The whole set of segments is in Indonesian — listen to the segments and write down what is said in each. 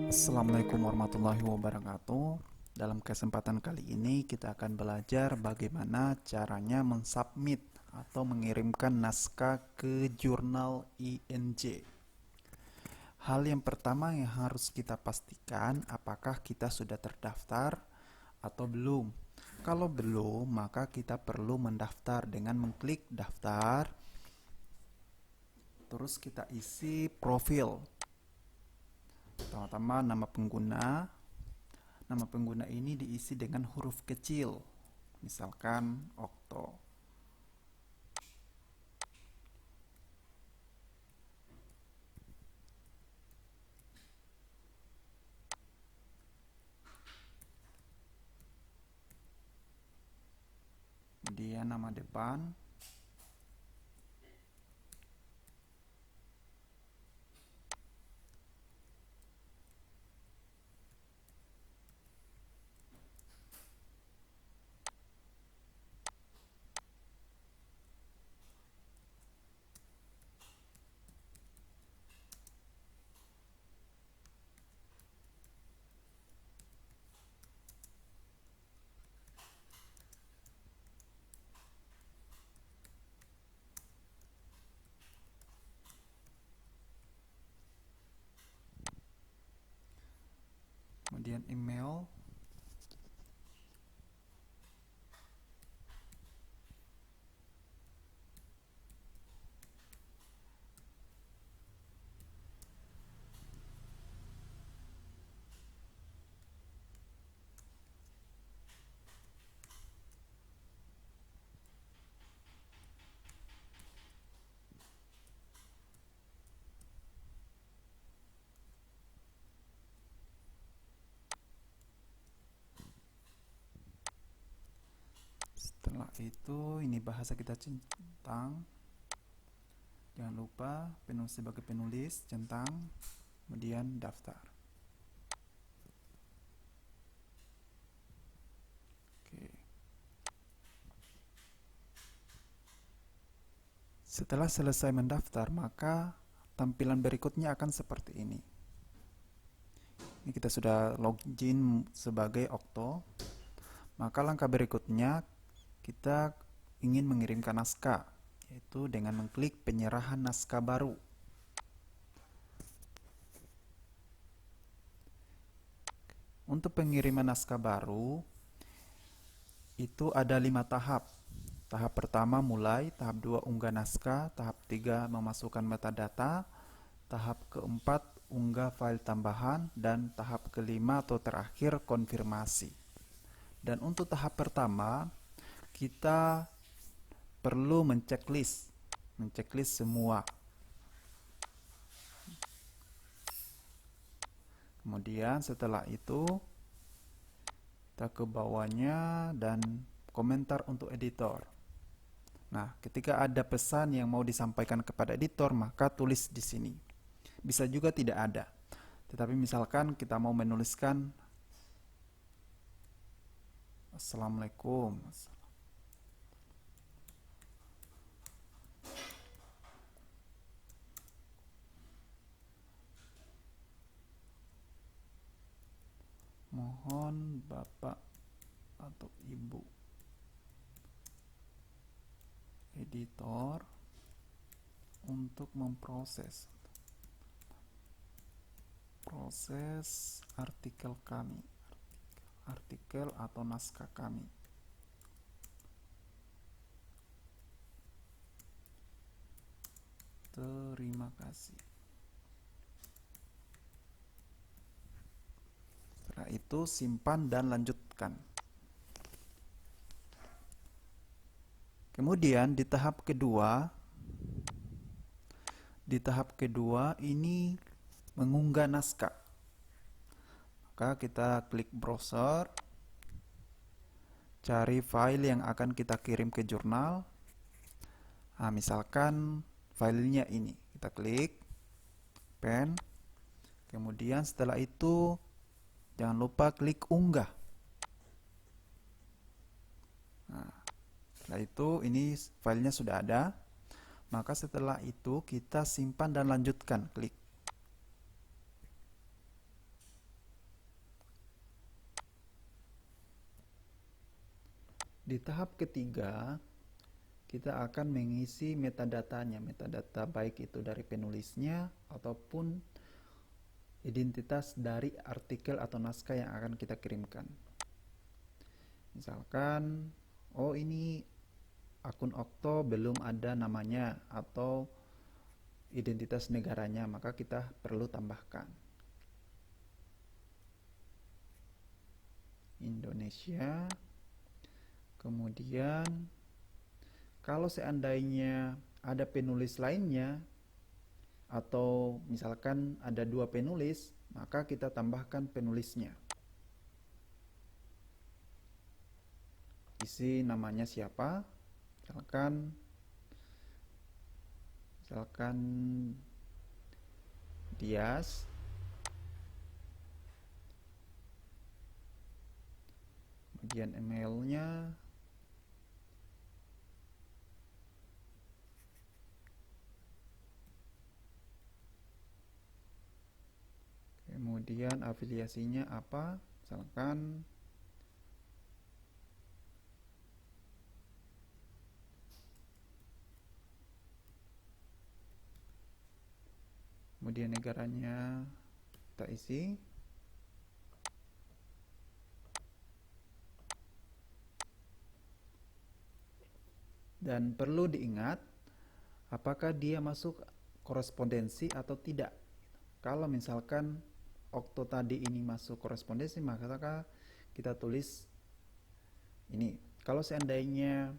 Assalamualaikum warahmatullahi wabarakatuh. Dalam kesempatan kali ini kita akan belajar bagaimana caranya mensubmit atau mengirimkan naskah ke jurnal INJ. Hal yang pertama yang harus kita pastikan apakah kita sudah terdaftar atau belum. Kalau belum, maka kita perlu mendaftar dengan mengklik daftar. Terus kita isi profil. Pertama-tama nama pengguna. Nama pengguna ini diisi dengan huruf kecil, misalkan Okto. Kemudian nama depan, kemudian email, setelah itu ini bahasa kita centang, jangan lupa penulis sebagai penulis, centang, kemudian daftar. Oke. Setelah selesai mendaftar, maka tampilan berikutnya akan seperti ini. Ini kita sudah login sebagai Okto. Maka langkah berikutnya kita ingin mengirimkan naskah, yaitu dengan mengklik penyerahan naskah baru. Untuk pengiriman naskah baru itu ada 5 tahap. Tahap pertama mulai, tahap 2 unggah naskah, tahap 3 memasukkan metadata, tahap keempat unggah file tambahan, dan tahap kelima atau terakhir konfirmasi. Dan untuk tahap pertama kita perlu menceklis semua. Kemudian setelah itu kita ke bawahnya dan komentar untuk editor. Nah, ketika ada pesan yang mau disampaikan kepada editor, maka tulis di sini. Bisa juga tidak ada. Tetapi misalkan kita mau menuliskan Assalamualaikum. Mohon Bapak atau Ibu editor untuk memproses artikel kami, artikel atau naskah kami. Terima kasih. Setelah itu simpan dan lanjutkan. Kemudian di tahap kedua ini mengunggah naskah. Maka kita klik browser, cari file yang akan kita kirim ke jurnal. Nah, misalkan filenya ini, kita klik pen. Kemudian setelah itu jangan lupa klik unggah. Nah, setelah itu ini filenya sudah ada. Maka setelah itu kita simpan dan lanjutkan, klik. Di tahap ketiga, kita akan mengisi metadatanya, metadata baik itu dari penulisnya ataupun identitas dari artikel atau naskah yang akan kita kirimkan. Misalkan, oh ini akun Okto belum ada namanya atau identitas negaranya, maka kita perlu tambahkan Indonesia. Kemudian kalau seandainya ada penulis lainnya atau misalkan ada 2 penulis, maka kita tambahkan penulisnya. Isi namanya siapa? Misalkan Dias. Kemudian emailnya. Kemudian afiliasinya apa? Misalkan kemudian negaranya kita isi. Dan perlu diingat apakah dia masuk korespondensi atau tidak. Kalau misalkan Okto tadi ini masuk korespondensi, maka kita tulis ini. Kalau seandainya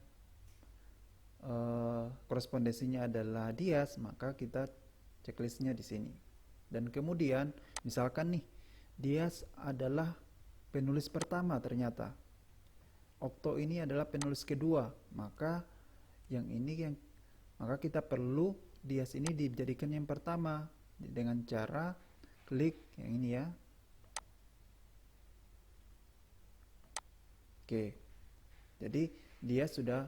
korespondensinya adalah Dias, maka kita checklistnya di sini. Dan kemudian misalkan nih, Dias adalah penulis pertama ternyata. Okto ini adalah penulis kedua, maka maka kita perlu Dias ini dijadikan yang pertama dengan cara klik yang ini ya. Oke. Jadi dia sudah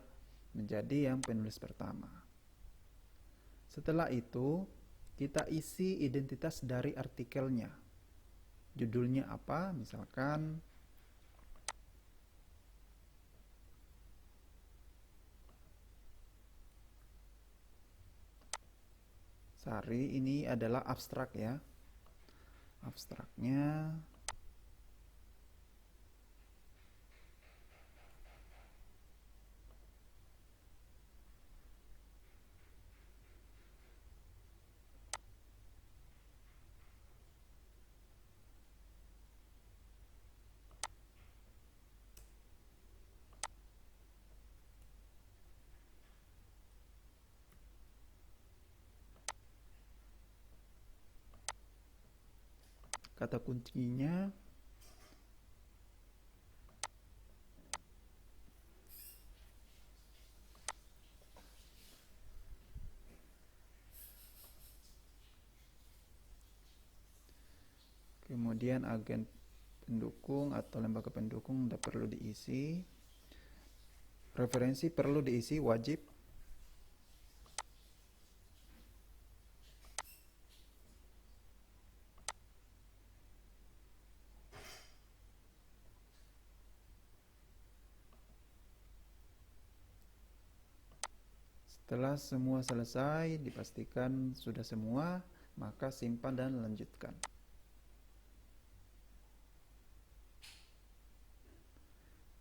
menjadi yang penulis pertama. Setelah itu, kita isi identitas dari artikelnya. Judulnya apa? Misalkan Sari, ini adalah abstrak ya. Abstraknya kata kuncinya kemudian agen pendukung atau lembaga pendukung udah perlu diisi. Referensi perlu diisi, wajib. Setelah semua selesai, dipastikan sudah semua, maka simpan dan lanjutkan.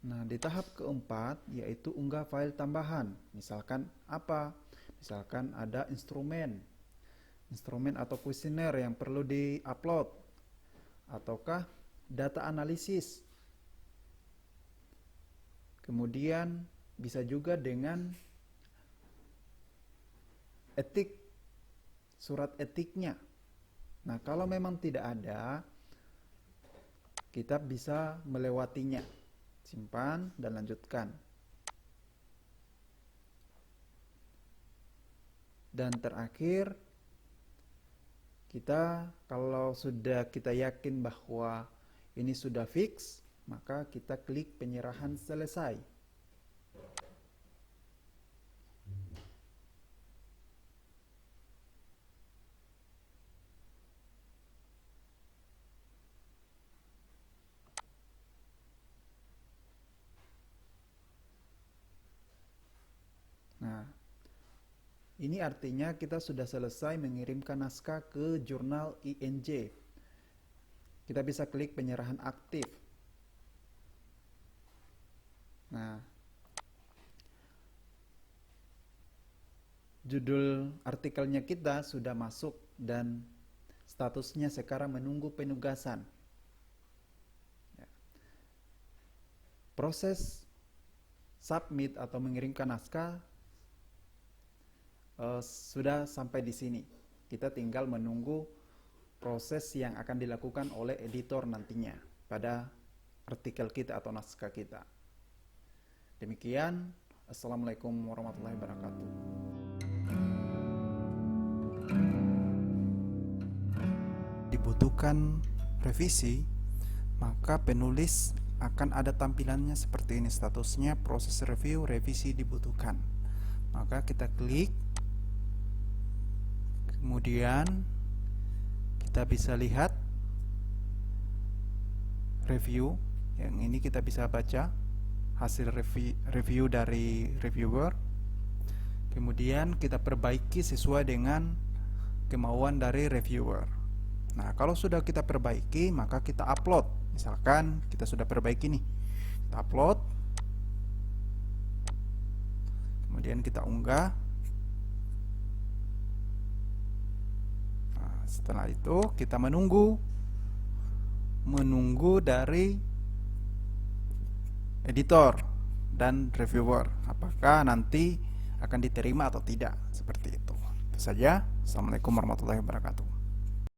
Nah, di tahap keempat yaitu unggah file tambahan. Misalkan apa? Misalkan ada instrumen atau kuesioner yang perlu di-upload, ataukah data analisis. Kemudian bisa juga dengan etik, surat etiknya. Nah, kalau memang tidak ada, kita bisa melewatinya. Simpan dan lanjutkan. Dan terakhir, kalau sudah kita yakin bahwa ini sudah fix, maka kita klik penyerahan selesai. Ini artinya kita sudah selesai mengirimkan naskah ke jurnal INJ. Kita bisa klik penyerahan aktif. Nah, judul artikelnya kita sudah masuk dan statusnya sekarang menunggu penugasan. Ya. Proses submit atau mengirimkan naskah sudah sampai di sini. Kita tinggal menunggu proses yang akan dilakukan oleh editor nantinya pada artikel kita atau naskah kita. Demikian, Assalamualaikum warahmatullahi wabarakatuh. Dibutuhkan revisi, maka penulis akan ada tampilannya seperti ini, statusnya proses review revisi dibutuhkan. Maka kita klik, kemudian kita bisa lihat review. Yang ini kita bisa baca hasil review dari reviewer. Kemudian kita perbaiki sesuai dengan kemauan dari reviewer. Nah, kalau sudah kita perbaiki, maka kita upload. Misalkan kita sudah perbaiki nih, kita upload, kemudian kita unggah. Nah, setelah itu kita menunggu dari editor dan reviewer, apakah nanti akan diterima atau tidak, seperti itu. Itu saja. Assalamualaikum warahmatullahi wabarakatuh.